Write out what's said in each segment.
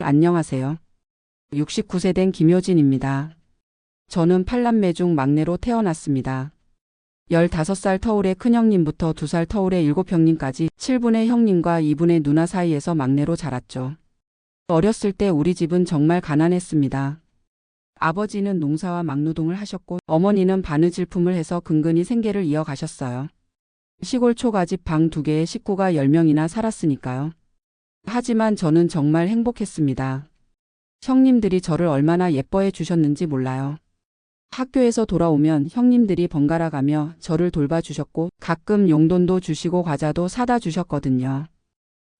안녕하세요. 69세 된 김효진입니다. 저는 8남매 중 막내로 태어났습니다. 15살 터울의 큰형님부터 2살 터울의 7형님까지 7분의 형님과 2분의 누나 사이에서 막내로 자랐죠. 어렸을 때 우리 집은 정말 가난했습니다. 아버지는 농사와 막노동을 하셨고 어머니는 바느질품을 해서 근근히 생계를 이어가셨어요. 시골 초가집 방 2개에 식구가 10명이나 살았으니까요. 하지만 저는 정말 행복했습니다. 형님들이 저를 얼마나 예뻐해 주셨는지 몰라요. 학교에서 돌아오면 형님들이 번갈아 가며 저를 돌봐주셨고 가끔 용돈도 주시고 과자도 사다 주셨거든요.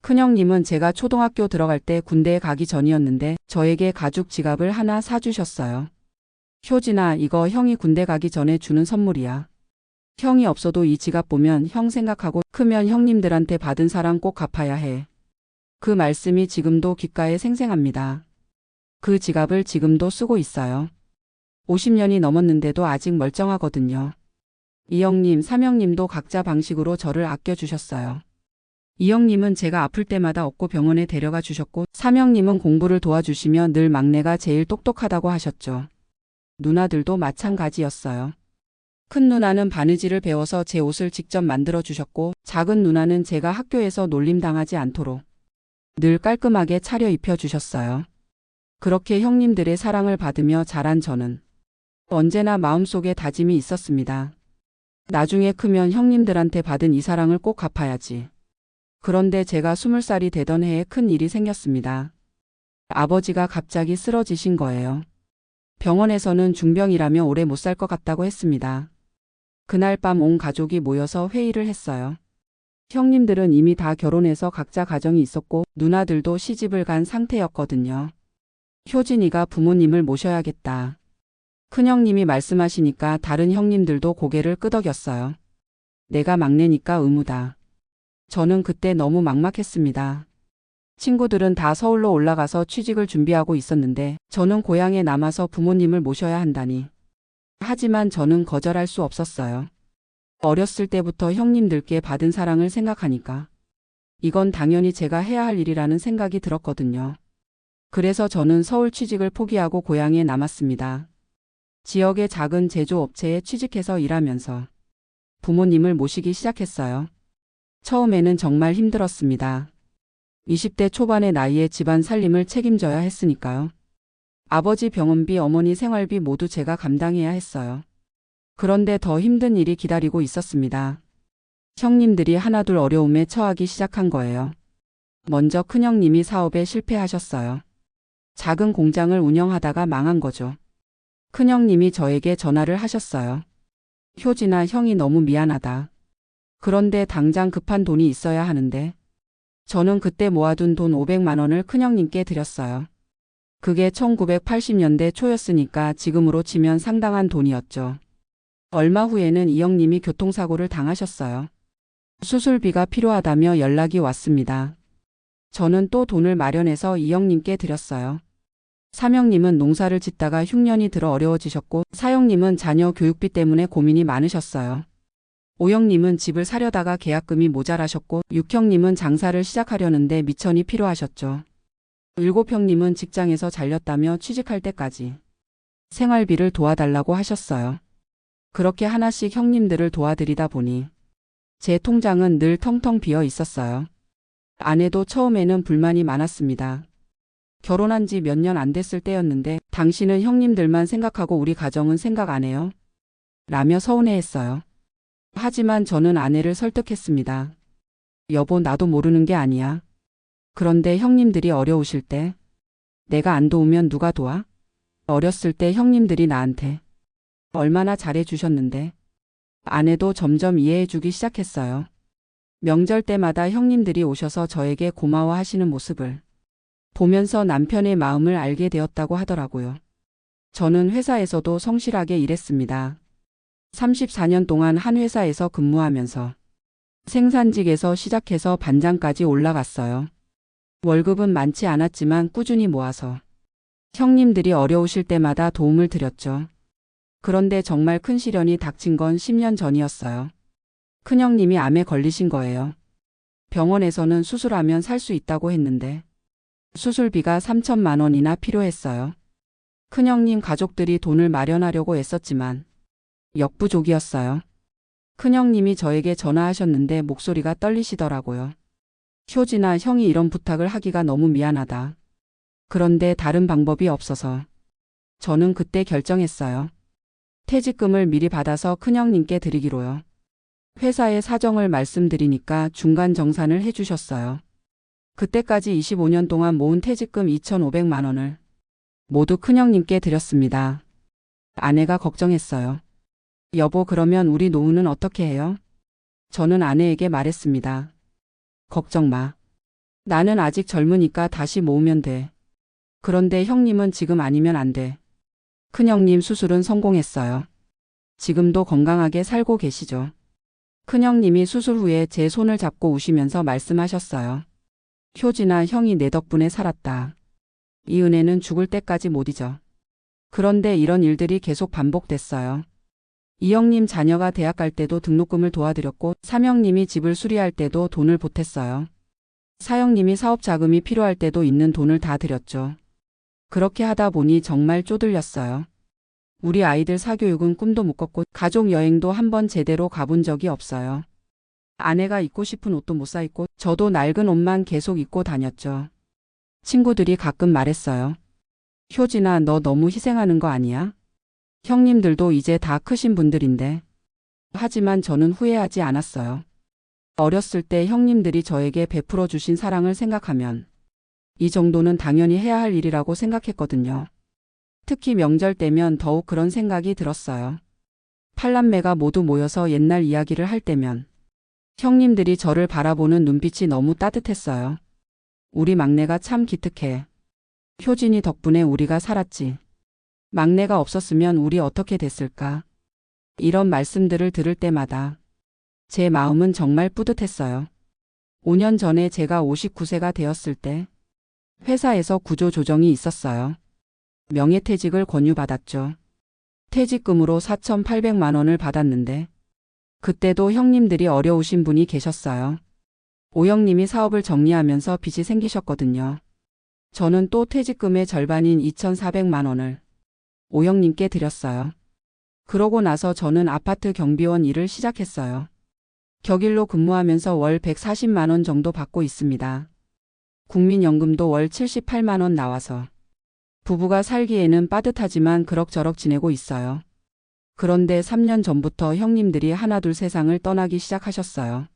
큰형님은 제가 초등학교 들어갈 때 군대에 가기 전이었는데 저에게 가죽 지갑을 하나 사주셨어요. 효진아, 이거 형이 군대 가기 전에 주는 선물이야. 형이 없어도 이 지갑 보면 형 생각하고 크면 형님들한테 받은 사랑 꼭 갚아야 해. 그 말씀이 지금도 귓가에 생생합니다. 그 지갑을 지금도 쓰고 있어요. 50년이 넘었는데도 아직 멀쩡하거든요. 이형님, 삼형님도 각자 방식으로 저를 아껴주셨어요. 이형님은 제가 아플 때마다 업고 병원에 데려가 주셨고 삼형님은 공부를 도와주시며 늘 막내가 제일 똑똑하다고 하셨죠. 누나들도 마찬가지였어요. 큰 누나는 바느질을 배워서 제 옷을 직접 만들어 주셨고 작은 누나는 제가 학교에서 놀림당하지 않도록 늘 깔끔하게 차려 입혀 주셨어요. 그렇게 형님들의 사랑을 받으며 자란 저는 언제나 마음속에 다짐이 있었습니다. 나중에 크면 형님들한테 받은 이 사랑을 꼭 갚아야지. 그런데 제가 20살이 되던 해에 큰 일이 생겼습니다. 아버지가 갑자기 쓰러지신 거예요. 병원에서는 중병이라며 오래 못 살 것 같다고 했습니다. 그날 밤 온 가족이 모여서 회의를 했어요. 형님들은 이미 다 결혼해서 각자 가정이 있었고 누나들도 시집을 간 상태였거든요. 효진이가 부모님을 모셔야겠다. 큰형님이 말씀하시니까 다른 형님들도 고개를 끄덕였어요. 내가 막내니까 의무다. 저는 그때 너무 막막했습니다. 친구들은 다 서울로 올라가서 취직을 준비하고 있었는데 저는 고향에 남아서 부모님을 모셔야 한다니. 하지만 저는 거절할 수 없었어요. 어렸을 때부터 형님들께 받은 사랑을 생각하니까 이건 당연히 제가 해야 할 일이라는 생각이 들었거든요. 그래서 저는 서울 취직을 포기하고 고향에 남았습니다. 지역의 작은 제조업체에 취직해서 일하면서 부모님을 모시기 시작했어요. 처음에는 정말 힘들었습니다. 20대 초반의 나이에 집안 살림을 책임져야 했으니까요. 아버지 병원비, 어머니 생활비 모두 제가 감당해야 했어요. 그런데 더 힘든 일이 기다리고 있었습니다. 형님들이 하나둘 어려움에 처하기 시작한 거예요. 먼저 큰형님이 사업에 실패하셨어요. 작은 공장을 운영하다가 망한 거죠. 큰형님이 저에게 전화를 하셨어요. 효진아, 형이 너무 미안하다. 그런데 당장 급한 돈이 있어야 하는데. 저는 그때 모아둔 돈 500만 원을 큰형님께 드렸어요. 그게 1980년대 초였으니까 지금으로 치면 상당한 돈이었죠. 얼마 후에는 이 형님이 교통사고를 당하셨어요. 수술비가 필요하다며 연락이 왔습니다. 저는 또 돈을 마련해서 이 형님께 드렸어요. 삼형님은 농사를 짓다가 흉년이 들어 어려워지셨고 사형님은 자녀 교육비 때문에 고민이 많으셨어요. 오형님은 집을 사려다가 계약금이 모자라셨고 육형님은 장사를 시작하려는데 미천이 필요하셨죠. 일곱형님은 직장에서 잘렸다며 취직할 때까지 생활비를 도와달라고 하셨어요. 그렇게 하나씩 형님들을 도와드리다 보니 제 통장은 늘 텅텅 비어 있었어요. 아내도 처음에는 불만이 많았습니다. 결혼한 지 몇 년 안 됐을 때였는데 당신은 형님들만 생각하고 우리 가정은 생각 안 해요? 라며 서운해했어요. 하지만 저는 아내를 설득했습니다. 여보, 나도 모르는 게 아니야. 그런데 형님들이 어려우실 때 내가 안 도우면 누가 도와? 어렸을 때 형님들이 나한테 얼마나 잘해 주셨는데. 아내도 점점 이해해 주기 시작했어요. 명절 때마다 형님들이 오셔서 저에게 고마워하시는 모습을 보면서 남편의 마음을 알게 되었다고 하더라고요. 저는 회사에서도 성실하게 일했습니다. 34년 동안 한 회사에서 근무하면서 생산직에서 시작해서 반장까지 올라갔어요. 월급은 많지 않았지만 꾸준히 모아서 형님들이 어려우실 때마다 도움을 드렸죠. 그런데 정말 큰 시련이 닥친 건 10년 전이었어요. 큰형님이 암에 걸리신 거예요. 병원에서는 수술하면 살 수 있다고 했는데 수술비가 3천만 원이나 필요했어요. 큰형님 가족들이 돈을 마련하려고 애썼지만 역부족이었어요. 큰형님이 저에게 전화하셨는데 목소리가 떨리시더라고요. 효진아, 형이 이런 부탁을 하기가 너무 미안하다. 그런데 다른 방법이 없어서 저는 그때 결정했어요. 퇴직금을 미리 받아서 큰형님께 드리기로요. 회사의 사정을 말씀드리니까 중간 정산을 해주셨어요. 그때까지 25년 동안 모은 퇴직금 2,500만 원을 모두 큰형님께 드렸습니다. 아내가 걱정했어요. 여보, 그러면 우리 노후는 어떻게 해요? 저는 아내에게 말했습니다. 걱정 마. 나는 아직 젊으니까 다시 모으면 돼. 그런데 형님은 지금 아니면 안 돼. 큰형님 수술은 성공했어요. 지금도 건강하게 살고 계시죠. 큰형님이 수술 후에 제 손을 잡고 우시면서 말씀하셨어요. 효진아, 형이 내 덕분에 살았다. 이 은혜는 죽을 때까지 못 잊어. 그런데 이런 일들이 계속 반복됐어요. 이형님 자녀가 대학 갈 때도 등록금을 도와드렸고, 삼형님이 집을 수리할 때도 돈을 보탰어요. 사형님이 사업 자금이 필요할 때도 있는 돈을 다 드렸죠. 그렇게 하다 보니 정말 쪼들렸어요. 우리 아이들 사교육은 꿈도 못 꿨고 가족 여행도 한번 제대로 가본 적이 없어요. 아내가 입고 싶은 옷도 못 사 입고 저도 낡은 옷만 계속 입고 다녔죠. 친구들이 가끔 말했어요. 효진아, 너 너무 희생하는 거 아니야? 형님들도 이제 다 크신 분들인데. 하지만 저는 후회하지 않았어요. 어렸을 때 형님들이 저에게 베풀어 주신 사랑을 생각하면 이 정도는 당연히 해야 할 일이라고 생각했거든요. 특히 명절 때면 더욱 그런 생각이 들었어요. 팔남매가 모두 모여서 옛날 이야기를 할 때면 형님들이 저를 바라보는 눈빛이 너무 따뜻했어요. 우리 막내가 참 기특해. 효진이 덕분에 우리가 살았지. 막내가 없었으면 우리 어떻게 됐을까? 이런 말씀들을 들을 때마다 제 마음은 정말 뿌듯했어요. 5년 전에 제가 59세가 되었을 때 회사에서 구조조정이 있었어요. 명예퇴직을 권유받았죠. 퇴직금으로 4,800만 원을 받았는데 그때도 형님들이 어려우신 분이 계셨어요. 오형님이 사업을 정리하면서 빚이 생기셨거든요. 저는 또 퇴직금의 절반인 2,400만 원을 오형님께 드렸어요. 그러고 나서 저는 아파트 경비원 일을 시작했어요. 격일로 근무하면서 월 140만 원 정도 받고 있습니다. 국민연금도 월 78만 원 나와서 부부가 살기에는 빠듯하지만 그럭저럭 지내고 있어요. 그런데 3년 전부터 형님들이 하나둘 세상을 떠나기 시작하셨어요.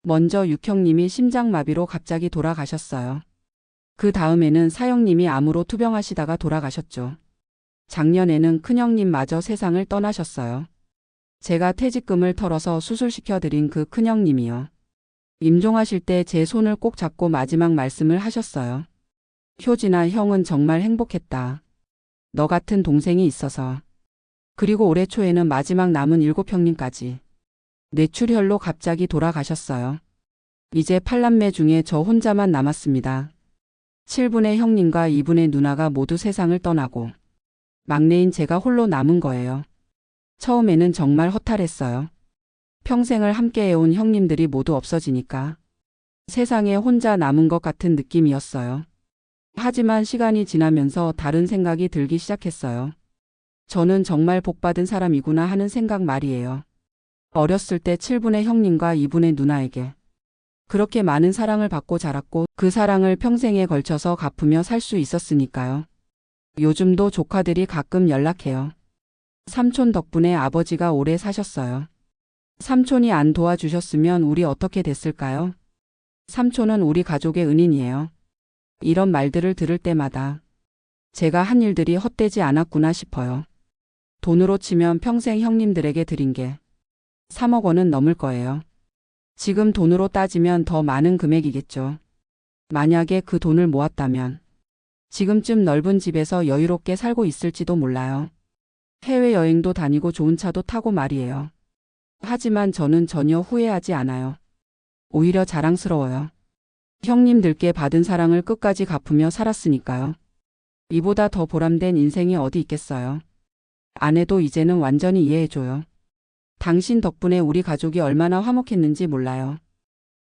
먼저 육형님이 심장마비로 갑자기 돌아가셨어요. 그 다음에는 사형님이 암으로 투병하시다가 돌아가셨죠. 작년에는 큰형님마저 세상을 떠나셨어요. 제가 퇴직금을 털어서 수술시켜드린 그 큰형님이요. 임종하실 때 제 손을 꼭 잡고 마지막 말씀을 하셨어요. 효진아, 형은 정말 행복했다. 너 같은 동생이 있어서. 그리고 올해 초에는 마지막 남은 7형님까지 뇌출혈로 갑자기 돌아가셨어요. 이제 8남매 중에 저 혼자만 남았습니다. 7분의 형님과 2분의 누나가 모두 세상을 떠나고 막내인 제가 홀로 남은 거예요. 처음에는 정말 허탈했어요. 평생을 함께해온 형님들이 모두 없어지니까 세상에 혼자 남은 것 같은 느낌이었어요. 하지만 시간이 지나면서 다른 생각이 들기 시작했어요. 저는 정말 복받은 사람이구나 하는 생각 말이에요. 어렸을 때 7분의 형님과 2분의 누나에게 그렇게 많은 사랑을 받고 자랐고 그 사랑을 평생에 걸쳐서 갚으며 살 수 있었으니까요. 요즘도 조카들이 가끔 연락해요. 삼촌 덕분에 아버지가 오래 사셨어요. 삼촌이 안 도와주셨으면 우리 어떻게 됐을까요? 삼촌은 우리 가족의 은인이에요. 이런 말들을 들을 때마다 제가 한 일들이 헛되지 않았구나 싶어요. 돈으로 치면 평생 형님들에게 드린 게 3억 원은 넘을 거예요. 지금 돈으로 따지면 더 많은 금액이겠죠. 만약에 그 돈을 모았다면 지금쯤 넓은 집에서 여유롭게 살고 있을지도 몰라요. 해외여행도 다니고 좋은 차도 타고 말이에요. 하지만 저는 전혀 후회하지 않아요. 오히려 자랑스러워요. 형님들께 받은 사랑을 끝까지 갚으며 살았으니까요. 이보다 더 보람된 인생이 어디 있겠어요. 아내도 이제는 완전히 이해해줘요. 당신 덕분에 우리 가족이 얼마나 화목했는지 몰라요.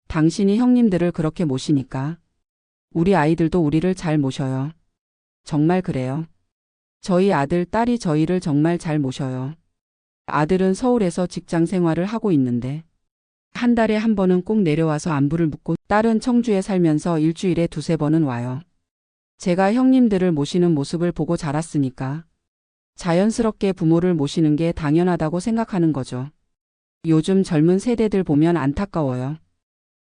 당신이 형님들을 그렇게 모시니까. 우리 아이들도 우리를 잘 모셔요. 정말 그래요. 저희 아들, 딸이 저희를 정말 잘 모셔요. 아들은 서울에서 직장 생활을 하고 있는데 한 달에 한 번은 꼭 내려와서 안부를 묻고, 딸은 청주에 살면서 일주일에 두세 번은 와요. 제가 형님들을 모시는 모습을 보고 자랐으니까 자연스럽게 부모를 모시는 게 당연하다고 생각하는 거죠. 요즘 젊은 세대들 보면 안타까워요.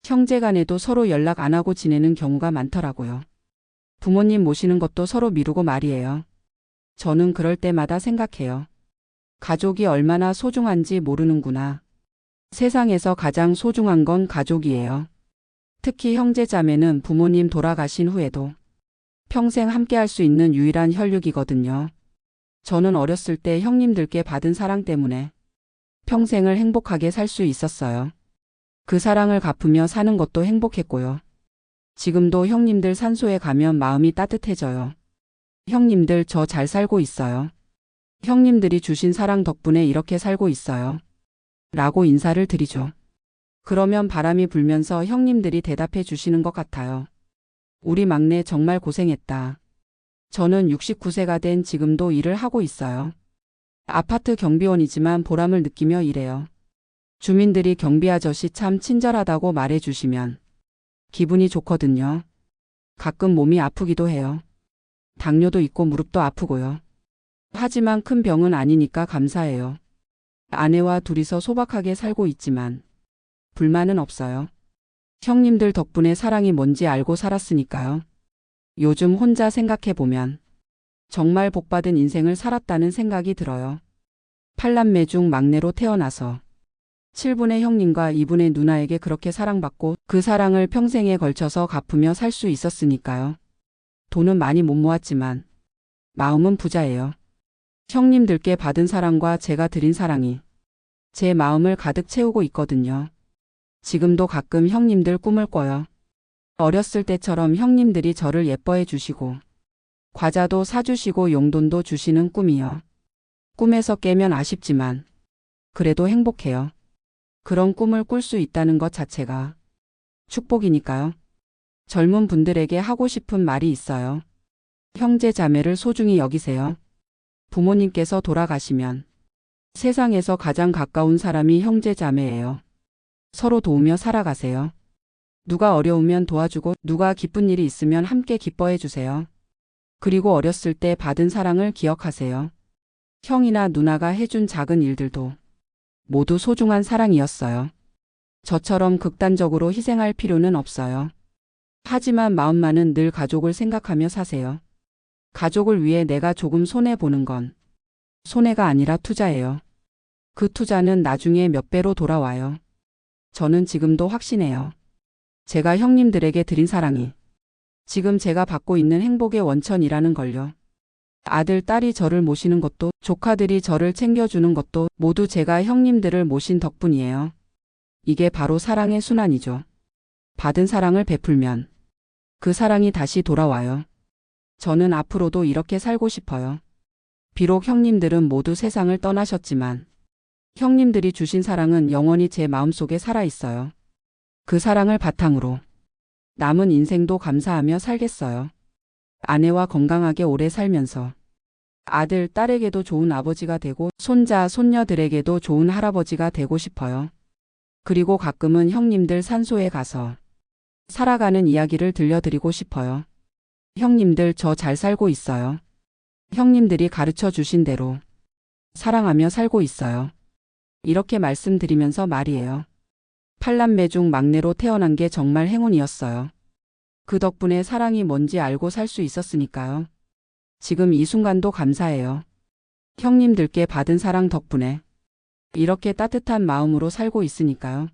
형제간에도 서로 연락 안 하고 지내는 경우가 많더라고요. 부모님 모시는 것도 서로 미루고 말이에요. 저는 그럴 때마다 생각해요. 가족이 얼마나 소중한지 모르는구나. 세상에서 가장 소중한 건 가족이에요. 특히 형제자매는 부모님 돌아가신 후에도 평생 함께할 수 있는 유일한 혈육이거든요. 저는 어렸을 때 형님들께 받은 사랑 때문에 평생을 행복하게 살 수 있었어요. 그 사랑을 갚으며 사는 것도 행복했고요. 지금도 형님들 산소에 가면 마음이 따뜻해져요. 형님들, 저 잘 살고 있어요. 형님들이 주신 사랑 덕분에 이렇게 살고 있어요. 라고 인사를 드리죠. 그러면 바람이 불면서 형님들이 대답해 주시는 것 같아요. 우리 막내 정말 고생했다. 저는 69세가 된 지금도 일을 하고 있어요. 아파트 경비원이지만 보람을 느끼며 일해요. 주민들이 경비 아저씨 참 친절하다고 말해 주시면 기분이 좋거든요. 가끔 몸이 아프기도 해요. 당뇨도 있고 무릎도 아프고요. 하지만 큰 병은 아니니까 감사해요. 아내와 둘이서 소박하게 살고 있지만 불만은 없어요. 형님들 덕분에 사랑이 뭔지 알고 살았으니까요. 요즘 혼자 생각해보면 정말 복받은 인생을 살았다는 생각이 들어요. 8남매 중 막내로 태어나서 7분의 형님과 2분의 누나에게 그렇게 사랑받고 그 사랑을 평생에 걸쳐서 갚으며 살 수 있었으니까요. 돈은 많이 못 모았지만 마음은 부자예요. 형님들께 받은 사랑과 제가 드린 사랑이 제 마음을 가득 채우고 있거든요. 지금도 가끔 형님들 꿈을 꿔요. 어렸을 때처럼 형님들이 저를 예뻐해 주시고 과자도 사주시고 용돈도 주시는 꿈이요. 꿈에서 깨면 아쉽지만 그래도 행복해요. 그런 꿈을 꿀 수 있다는 것 자체가 축복이니까요. 젊은 분들에게 하고 싶은 말이 있어요. 형제 자매를 소중히 여기세요. 부모님께서 돌아가시면 세상에서 가장 가까운 사람이 형제 자매예요. 서로 도우며 살아가세요. 누가 어려우면 도와주고 누가 기쁜 일이 있으면 함께 기뻐해 주세요. 그리고 어렸을 때 받은 사랑을 기억하세요. 형이나 누나가 해준 작은 일들도 모두 소중한 사랑이었어요. 저처럼 극단적으로 희생할 필요는 없어요. 하지만 마음만은 늘 가족을 생각하며 사세요. 가족을 위해 내가 조금 손해보는 건 손해가 아니라 투자예요. 그 투자는 나중에 몇 배로 돌아와요. 저는 지금도 확신해요. 제가 형님들에게 드린 사랑이 지금 제가 받고 있는 행복의 원천이라는 걸요. 아들, 딸이 저를 모시는 것도 조카들이 저를 챙겨주는 것도 모두 제가 형님들을 모신 덕분이에요. 이게 바로 사랑의 순환이죠. 받은 사랑을 베풀면 그 사랑이 다시 돌아와요. 저는 앞으로도 이렇게 살고 싶어요. 비록 형님들은 모두 세상을 떠나셨지만 형님들이 주신 사랑은 영원히 제 마음속에 살아있어요. 그 사랑을 바탕으로 남은 인생도 감사하며 살겠어요. 아내와 건강하게 오래 살면서 아들, 딸에게도 좋은 아버지가 되고 손자, 손녀들에게도 좋은 할아버지가 되고 싶어요. 그리고 가끔은 형님들 산소에 가서 살아가는 이야기를 들려드리고 싶어요. 형님들, 저 잘 살고 있어요. 형님들이 가르쳐 주신 대로 사랑하며 살고 있어요. 이렇게 말씀드리면서 말이에요. 8남매 중 막내로 태어난 게 정말 행운이었어요. 그 덕분에 사랑이 뭔지 알고 살 수 있었으니까요. 지금 이 순간도 감사해요. 형님들께 받은 사랑 덕분에 이렇게 따뜻한 마음으로 살고 있으니까요.